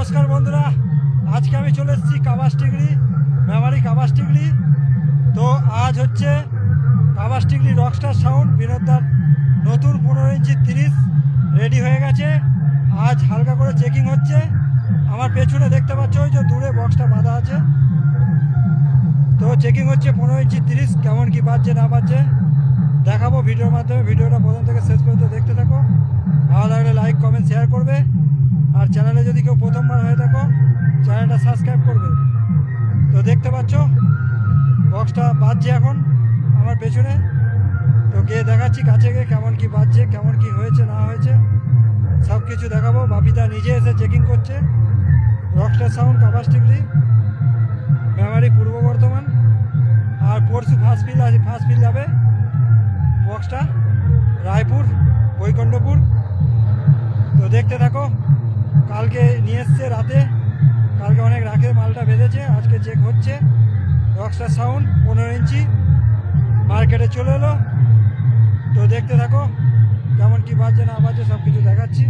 নমস্কার বন্ধুরা, আজকে আমি চলে এসেছি কাবাসটিগড়ি মেমারি কাবাসটিগড়ি। তো আজ হচ্ছে কাবাসটিগড়ি রকস্টার সাউন্ড বিনোদার নতুন 15 ইঞ্চি 30 রেডি হয়ে গেছে। আজ হালকা করে চেকিং হচ্ছে। আমার পেছনে দেখতে পাচ্ছ ওই যে দূরে বক্সটা বাঁধা আছে, তো চেকিং হচ্ছে 15 ইঞ্চি 30 কেমন কি বাজছে না বাজছে দেখাবো ভিডিওর মাধ্যমে। ভিডিওটা প্রথম থেকে শেষ পর্যন্ত দেখতে থাকো। ভালো লাগলে লাইক কমেন্ট শেয়ার করবে, আর চ্যানেলে যদি কেউ প্রথমবার হয়ে থাকো চ্যানেলটা সাবস্ক্রাইব করবে। তো দেখতে পাচ্ছ বক্সটা বাজছে এখন আমার পেছনে, তো গিয়ে দেখাচ্ছি কাছে গিয়ে কেমন কি বাজছে, কেমন কি হয়েছে না হয়েছে সব কিছু দেখাবো। বাপিদা নিজে এসে চেকিং করছে। রকস্টার সাউন্ড কাবাসটিগড়ি মেমারি পূর্ব বর্ধমান। আর পরশু ফার্স্ট ফিল যাবে বক্সটা রায়পুর বৈকুণ্ঠপুর। তো দেখতে থাকো। কালকে নিয়ে এসছে রাতে, কালকে অনেক রাতে মালটা বেঁধেছে, আজকে চেক হচ্ছে। রকস্টার সাউন্ড 15 ইঞ্চি মার্কেটে চলে এলো। তো দেখতে থাকো কেমন কি বাজছে না বাজছে সব কিছু দেখাচ্ছি।